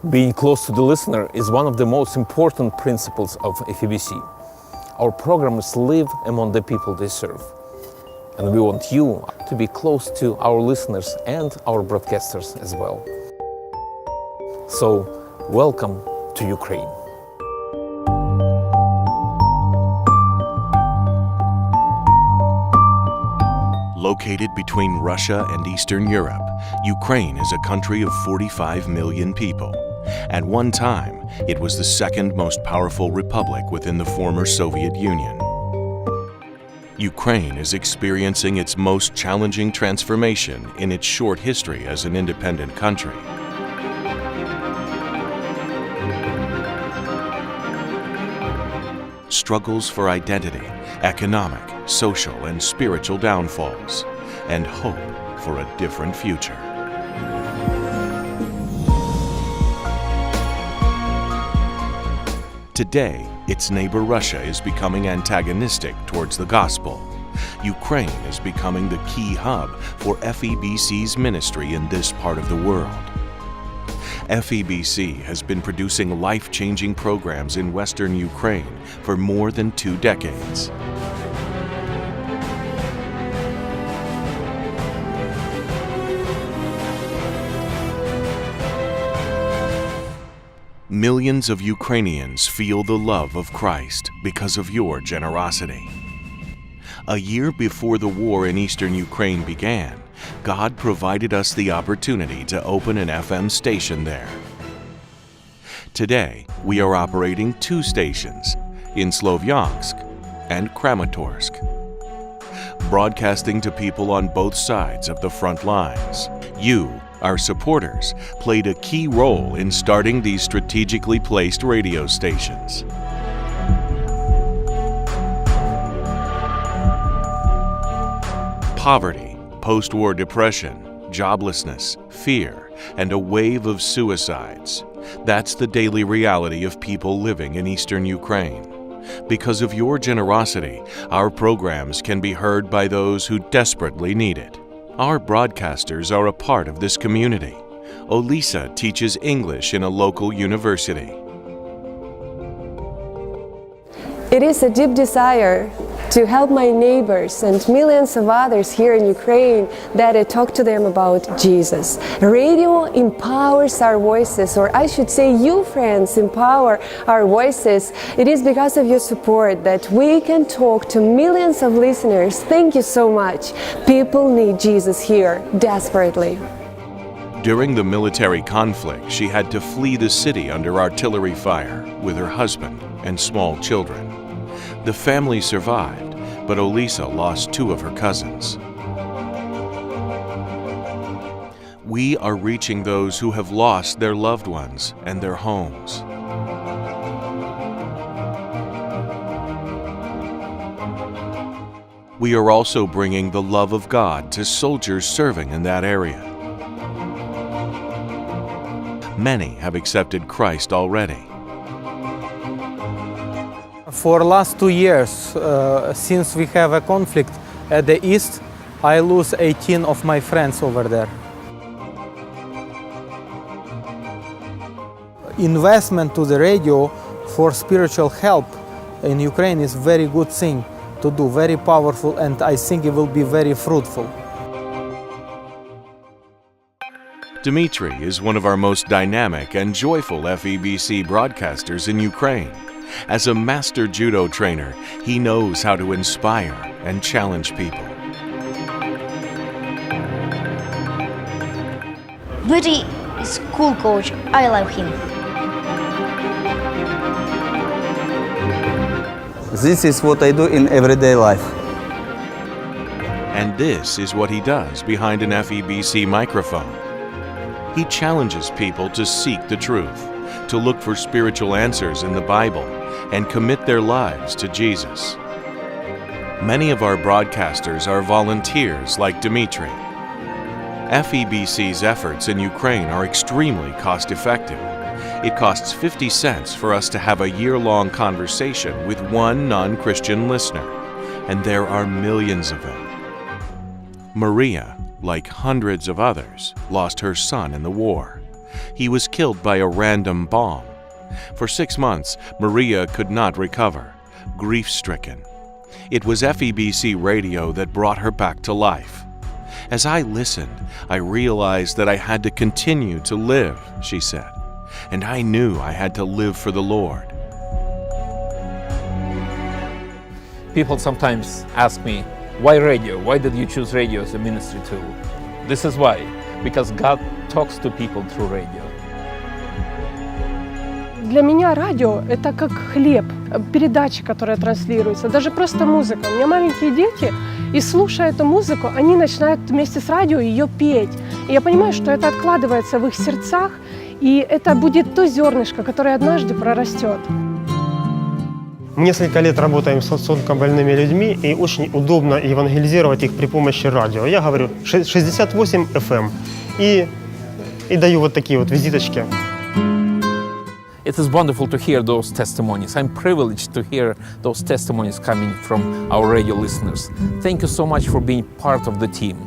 Being close to the listener is one of the most important principles of FEBC. Our programs live among the people they serve. And we want you to be close to our listeners and our broadcasters as well. So, welcome to Ukraine. Located between Russia and Eastern Europe, Ukraine is a country of 45 million people. At one time, it was the second most powerful republic within the former Soviet Union. Ukraine is experiencing its most challenging transformation in its short history as an independent country. Struggles for identity, economic, social, and spiritual downfalls, and hope for a different future. Today, its neighbor Russia is becoming antagonistic towards the gospel. Ukraine is becoming the key hub for FEBC's ministry in this part of the world. FEBC has been producing life-changing programs in Western Ukraine for more than 2 decades. Millions of Ukrainians feel the love of Christ because of your generosity. A year before the war in eastern Ukraine began, God provided us the opportunity to open an FM station there. Today, we are operating 2 stations in Slovyansk and Kramatorsk, broadcasting to people on both sides of the front lines. You, our supporters, played a key role in starting these strategically placed radio stations. Poverty, post-war depression, joblessness, fear, and a wave of suicides. That's the daily reality of people living in eastern Ukraine. Because of your generosity, our programs can be heard by those who desperately need it. Our broadcasters are a part of this community. Olisa teaches English in a local university. It is a deep desire to help my neighbors and millions of others here in Ukraine that I talk to them about Jesus. Radio empowers our voices, or I should say you friends empower our voices. It is because of your support that we can talk to millions of listeners. Thank you so much. People need Jesus here desperately. During the military conflict, she had to flee the city under artillery fire with her husband and small children. The family survived, but Olisa lost 2 of her cousins. We are reaching those who have lost their loved ones and their homes. We are also bringing the love of God to soldiers serving in that area. Many have accepted Christ already. For last 2 years, since we have a conflict at the east, I lose 18 of my friends over there. Investment to the radio for spiritual help in Ukraine is very good thing to do, very powerful, and I think it will be very fruitful. Dmitry is one of our most dynamic and joyful FEBC broadcasters in Ukraine. As a master judo trainer, he knows how to inspire and challenge people. Dmitry is cool coach. I love him. This is what I do in everyday life. And this is what he does behind an FEBC microphone. He challenges people to seek the truth, to look for spiritual answers in the Bible, and commit their lives to Jesus. Many of our broadcasters are volunteers like Dmitry. FEBC's efforts in Ukraine are extremely cost-effective. It costs 50 cents for us to have a year-long conversation with one non-Christian listener, and there are millions of them. Maria, like hundreds of others, lost her son in the war. He was killed by a random bomb. For 6 months, Maria could not recover, grief-stricken. It was FEBC radio that brought her back to life. As I listened, I realized that I had to continue to live, she said, and I knew I had to live for the Lord. People sometimes ask me, why radio? Why did you choose radio as a ministry tool? This is why. Because God talks to people through radio. Для меня радио – это как хлеб, передачи, которые транслируются, даже просто музыка. У меня маленькие дети, и слушая эту музыку, они начинают вместе с радио ее петь. И я понимаю, что это откладывается в их сердцах, и это будет то зернышко, которое однажды прорастет. Мы несколько лет работаем с онкобольными людьми, и очень удобно евангелизировать их при помощи радио. Я говорю 68 FM и даю вот такие вот визиточки. It is wonderful to hear those testimonies. I'm privileged to hear those testimonies coming from our radio listeners. Thank you so much for being part of the team.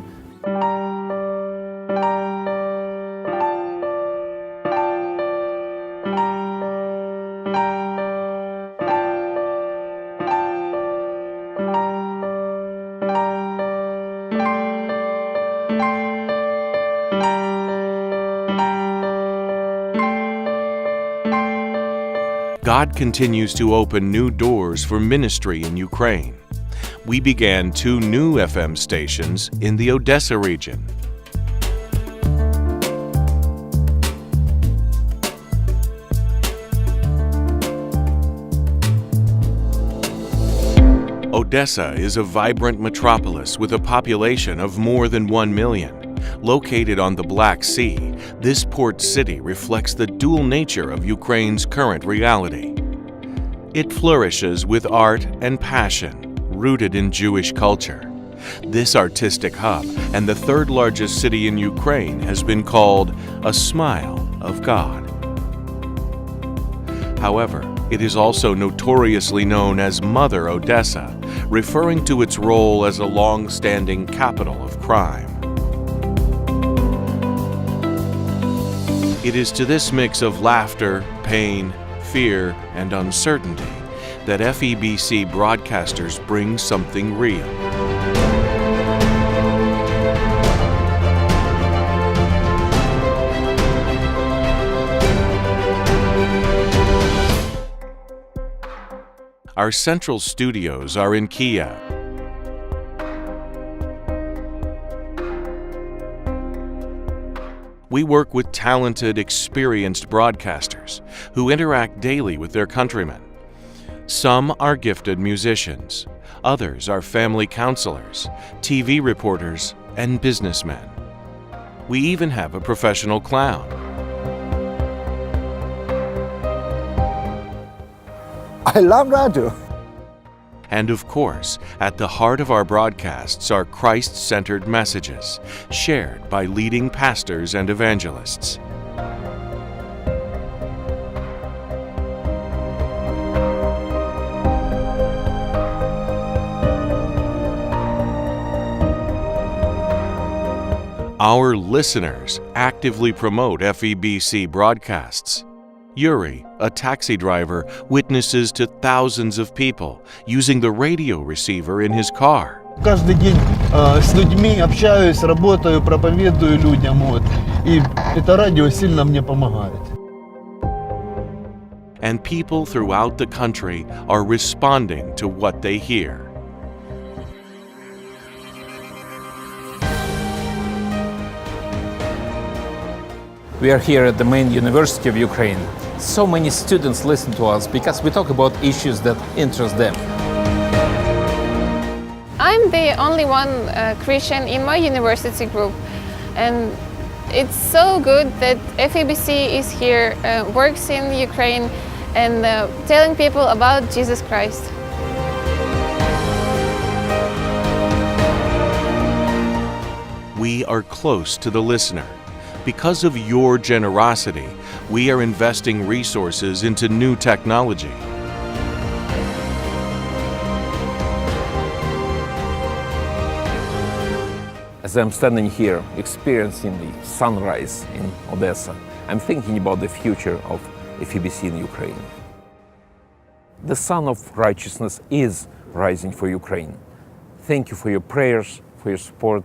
God continues to open new doors for ministry in Ukraine. We began 2 new FM stations in the Odessa region. Odessa is a vibrant metropolis with a population of more than 1 million. Located on the Black Sea, this port city reflects the dual nature of Ukraine's current reality. It flourishes with art and passion, rooted in Jewish culture. This artistic hub, and the 3rd largest city in Ukraine, has been called a smile of God. However, it is also notoriously known as Mother Odessa, referring to its role as a long-standing capital of crime. It is to this mix of laughter, pain, fear, and uncertainty that FEBC broadcasters bring something real. Our central studios are in Kiev. We work with talented, experienced broadcasters who interact daily with their countrymen. Some are gifted musicians, others are family counselors, TV reporters, and businessmen. We even have a professional clown. I love radio. And of course, at the heart of our broadcasts are Christ-centered messages shared by leading pastors and evangelists. Our listeners actively promote FEBC broadcasts. Yuri, a taxi driver, witnesses to thousands of people using the radio receiver in his car. Каждый день с людьми общаюсь, работаю, проповедую людям, вот. И это радио сильно мне помогает. And people throughout the country are responding to what they hear. We are here at the main University of Ukraine. So many students listen to us because we talk about issues that interest them. I'm the only one Christian in my university group, and it's so good that FEBC is here, works in Ukraine, and telling people about Jesus Christ. We are close to the listener. Because of your generosity, we are investing resources into new technology. As I'm standing here experiencing the sunrise in Odessa, I'm thinking about the future of FEBC in Ukraine. The sun of righteousness is rising for Ukraine. Thank you for your prayers, for your support.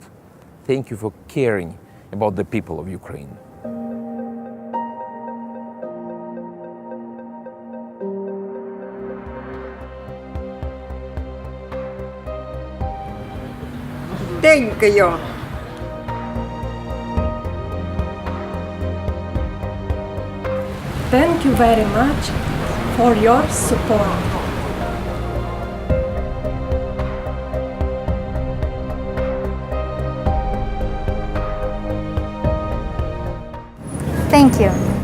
Thank you for caring about the people of Ukraine. Thank you. Thank you very much for your support. Thank you.